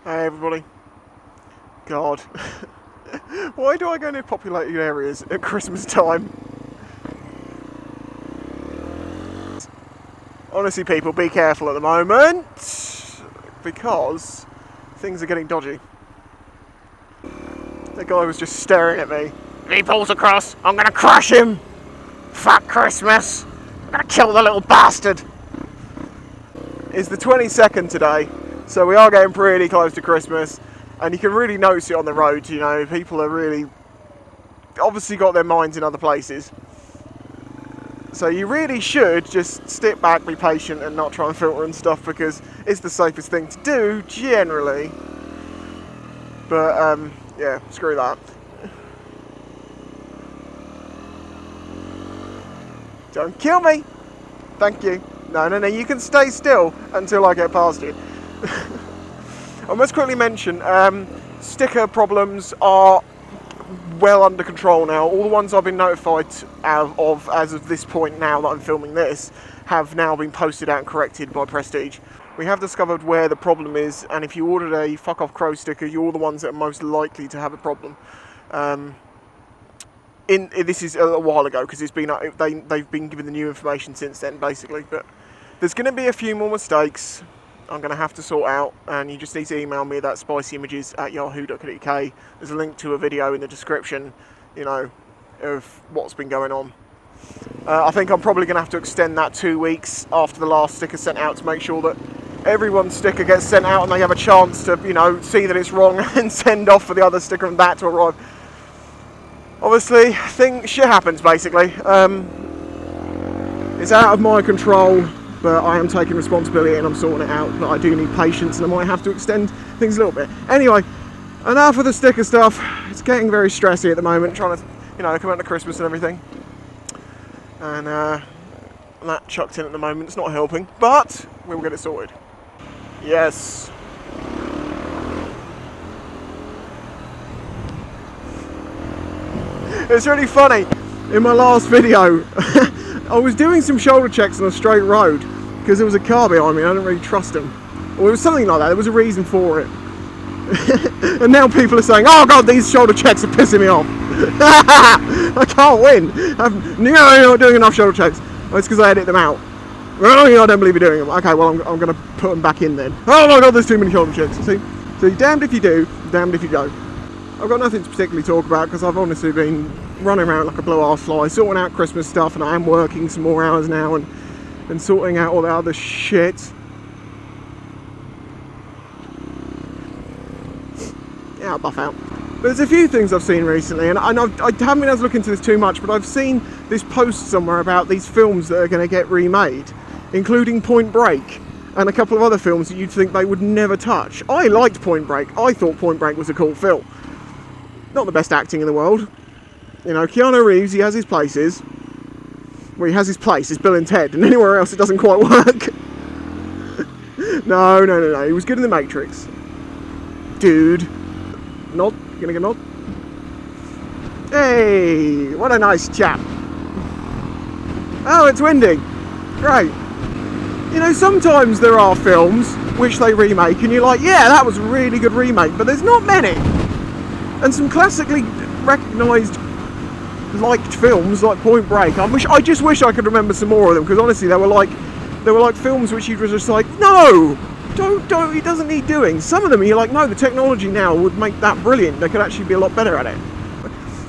Hey everybody. God. Why do I go near populated areas at Christmas time? Honestly people, be careful at the moment, because things are getting dodgy. The guy was just staring at me. If he pulls across, I'm gonna crush him! Fuck Christmas! I'm gonna kill the little bastard! It's the 22nd today, so we are getting pretty close to Christmas, and you can really notice it on the road. You know, people are really obviously got their minds in other places. So you really should just step back, be patient, and not try and filter and stuff, because it's the safest thing to do, generally. But, yeah, screw that. Don't kill me! Thank you. No, you can stay still until I get past you. I must quickly mention, sticker problems are well under control now. All the ones I've been notified of as of this point now that I'm filming this have now been posted out and corrected by Prestige. We have discovered where the problem is, and if you ordered a fuck off crow sticker, you're the ones that are most likely to have a problem. This is a while ago, because it's been they've been given the new information since then, basically. But there's going to be a few more mistakes I'm going to have to sort out, and you just need to email me that spicyimages@yahoo.co.uk. There's a link to a video in the description, you know, of what's been going on. I think I'm probably going to have to extend that 2 weeks after the last sticker sent out to make sure that everyone's sticker gets sent out and they have a chance to, you know, see that it's wrong and send off for the other sticker and that to arrive. Obviously, shit happens, basically. It's out of my control, but I am taking responsibility and I'm sorting it out. But I do need patience, and I might have to extend things a little bit. Anyway, enough of the sticker stuff. It's getting very stressy at the moment, trying to, you know, come out to Christmas and everything. And that chucked in at the moment. It's not helping, but we will get it sorted. Yes. It's really funny. In my last video, I was doing some shoulder checks on a straight road because there was a car behind me. I didn't really trust him, or it was something like that. There was a reason for it. And now people are saying, "Oh God, these shoulder checks are pissing me off." I can't win. You're not doing enough shoulder checks. Oh, it's because I edit them out. Oh, I don't believe you're doing them. Okay, well I'm going to put them back in then. Oh my God, there's too many shoulder checks. See, so damned if you do, damned if you don't. I've got nothing to particularly talk about because I've honestly been running around like a blue-ass fly, sorting out Christmas stuff, and I am working some more hours now and sorting out all that other shit. Yeah, I'll buff out. But there's a few things I've seen recently, and I haven't been able to look into this too much, but I've seen this post somewhere about these films that are going to get remade, including Point Break, and a couple of other films that you'd think they would never touch. I liked Point Break. I thought Point Break was a cool film. Not the best acting in the world. You know, Keanu Reeves, he has his places. Well, he has his place, it's Bill and Ted, and anywhere else it doesn't quite work. No, he was good in The Matrix. Dude. Nod? You gonna get a nod? Hey, what a nice chap. Oh, it's windy. Great. You know, sometimes there are films which they remake and you're like, yeah, that was a really good remake, but there's not many. And some classically recognised, liked films like Point Break, I just wish I could remember some more of them, because honestly they were like films which you were just like, no, don't, it doesn't need doing. Some of them you're like, no, the technology now would make that brilliant, they could actually be a lot better at it.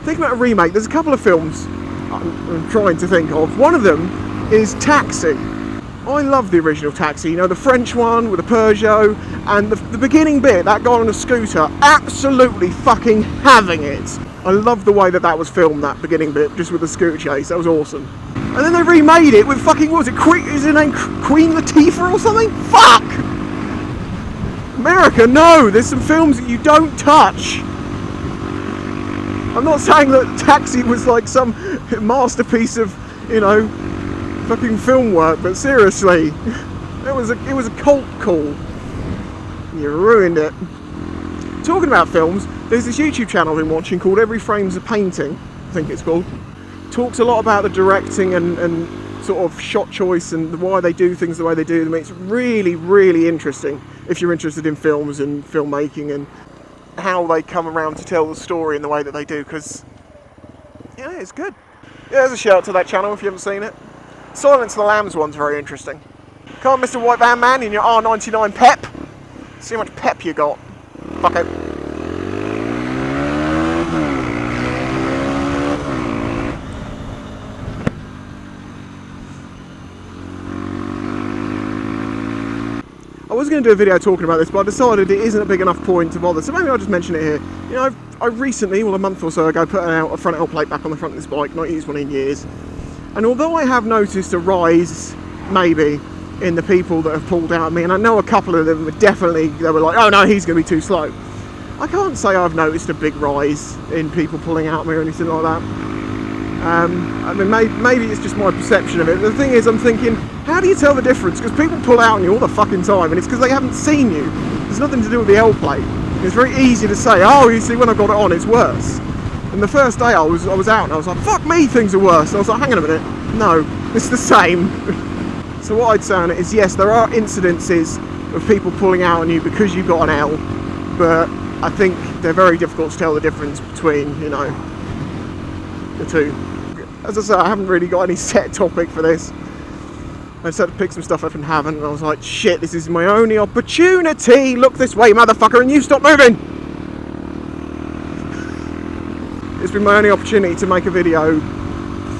Think about a remake. There's a couple of films I'm trying to think of. One of them is Taxi. I love the original Taxi, you know, the French one with the Peugeot, and the beginning bit, that guy on a scooter, absolutely fucking having it. I love the way that was filmed, that beginning bit, just with the scooter chase. That was awesome. And then they remade it with fucking, what was it, is her name Queen Latifah or something? Fuck! America, no! There's some films that you don't touch. I'm not saying that Taxi was like some masterpiece of, you know, fucking film work, but seriously, it was a cult call. You ruined it. Talking about films, there's this YouTube channel I've been watching called Every Frame's a Painting, I think it's called. Talks a lot about the directing and sort of shot choice and why they do things the way they do them. It's really, really interesting. if you're interested in films and filmmaking and how they come around to tell the story in the way that they do, because, yeah, it's good. Yeah, there's a shout to that channel if you haven't seen it. Silence of the Lambs one's very interesting. Come on, Mr. White Van Man, in your R99 pep. See how much pep you got. Fuck it. I was going to do a video talking about this, but I decided it isn't a big enough point to bother, so maybe I'll just mention it here. You know, I recently, well, a month or so ago, put out a front L plate back on the front of this bike, not used one in years. And although I have noticed a rise, maybe, in the people that have pulled out at me, and I know a couple of them were definitely, they were like, oh no, he's going to be too slow. I can't say I've noticed a big rise in people pulling out at me or anything like that. I mean, maybe it's just my perception of it. The thing is, I'm thinking, how do you tell the difference? Because people pull out on you all the fucking time, and it's because they haven't seen you. There's nothing to do with the L plate. It's very easy to say, oh, you see, when I got it on, it's worse. And the first day I was out, and I was like, fuck me, things are worse. And I was like, hang on a minute, no, it's the same. So what I'd say on it is, yes, there are incidences of people pulling out on you because you got an L, but I think they're very difficult to tell the difference between, you know, the two. As I say, I haven't really got any set topic for this. I just had to pick some stuff up and haven't, and I was like, shit, this is my only opportunity! Look this way, motherfucker, and you stop moving! It's been my only opportunity to make a video,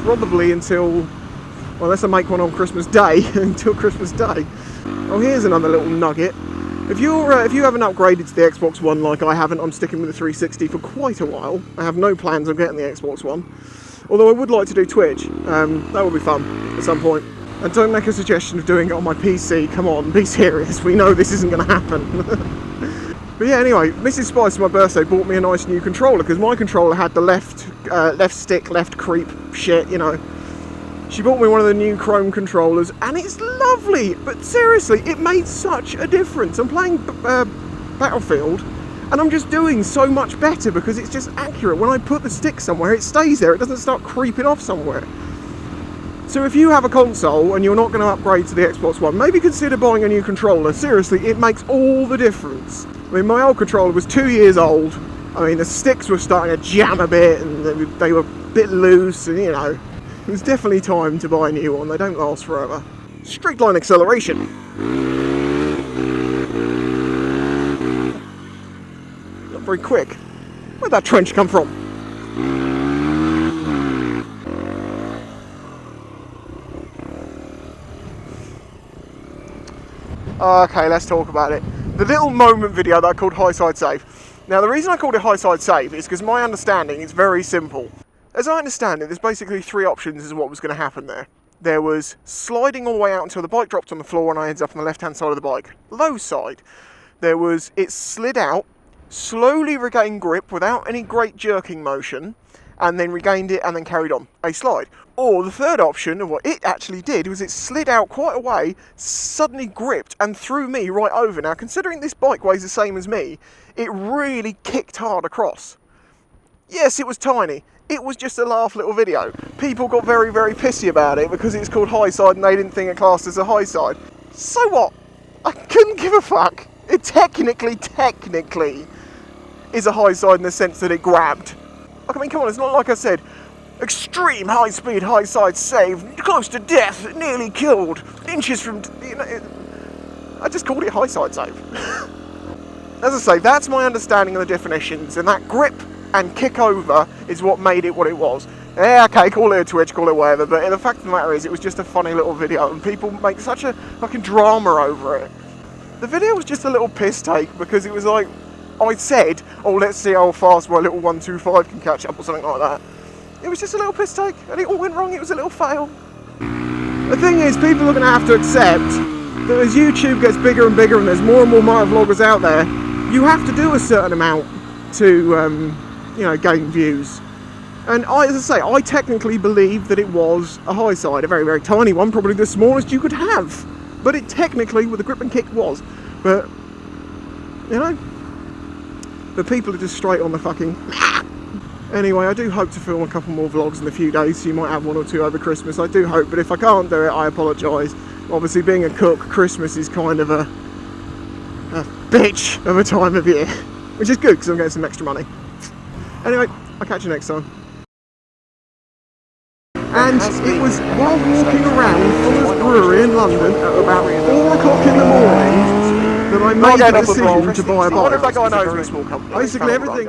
probably until, well, unless I make one on Christmas Day, until Christmas Day. Oh, here's another little nugget. If you haven't upgraded to the Xbox One like I haven't, I'm sticking with the 360 for quite a while. I have no plans on getting the Xbox One. Although I would like to do Twitch. That would be fun at some point. And don't make a suggestion of doing it on my PC. Come on, be serious. We know this isn't going to happen. But yeah, anyway, Mrs. Spice for my birthday bought me a nice new controller, because my controller had the left stick, left creep shit, you know. She bought me one of the new Chrome controllers, and it's lovely. But seriously, it made such a difference. I'm playing Battlefield, and I'm just doing so much better because it's just accurate. When I put the stick somewhere, it stays there. It doesn't start creeping off somewhere. So if you have a console and you're not going to upgrade to the Xbox One, maybe consider buying a new controller. Seriously, it makes all the difference. I mean, my old controller was 2 years old. I mean, the sticks were starting to jam a bit, and they were a bit loose, and you know, it was definitely time to buy a new one. They don't last forever. Straight line acceleration. Not very quick. Where'd that trench come from? Okay, let's talk about it. The little moment video that I called High Side Save. Now, the reason I called it High Side Save is because my understanding is very simple. As I understand it, there's basically three options as to what was going to happen there. There was sliding all the way out until the bike dropped on the floor and I ended up on the left-hand side of the bike. Low side. There was it slid out, slowly regained grip without any great jerking motion, and then regained it and then carried on. A slide. Or the third option of what it actually did was it slid out quite a way, suddenly gripped and threw me right over. Now, considering this bike weighs the same as me, it really kicked hard across. Yes, it was tiny. It was just a laugh little video. People got very, very pissy about it because it's called high side and they didn't think it classed as a high side. So what? I couldn't give a fuck. It technically is a high side in the sense that it grabbed. I mean, come on, it's not like I said, extreme high speed, high side save, close to death, nearly killed, inches from, you know, I just called it high side save. As I say, that's my understanding of the definitions, and that grip and kick over is what made it what it was. Yeah, okay, call it a Twitch, call it whatever, but the fact of the matter is, it was just a funny little video, and people make such a fucking drama over it. The video was just a little piss take, because it was like, I said, oh, let's see how fast my little 125 can catch up, or something like that. It was just a little piss take, and it all went wrong, it was a little fail. The thing is, people are going to have to accept that as YouTube gets bigger and bigger, and there's more and more motovloggers out there, you have to do a certain amount to, you know, gain views. And as I say, I technically believe that it was a high side, a very, very tiny one, probably the smallest you could have. But it technically, with the grip and kick, was. But, you know, but people are just straight on the fucking... Anyway, I do hope to film a couple more vlogs in a few days, so you might have one or two over Christmas. I do hope, but if I can't do it, I apologise. Obviously, being a cook, Christmas is kind of a bitch of a time of year, which is good because I'm getting some extra money. Anyway, I'll catch you next time. And it was while walking around Fuller's Brewery in London at about 4 o'clock in the morning that I made the decision to buy a bike. Basically everything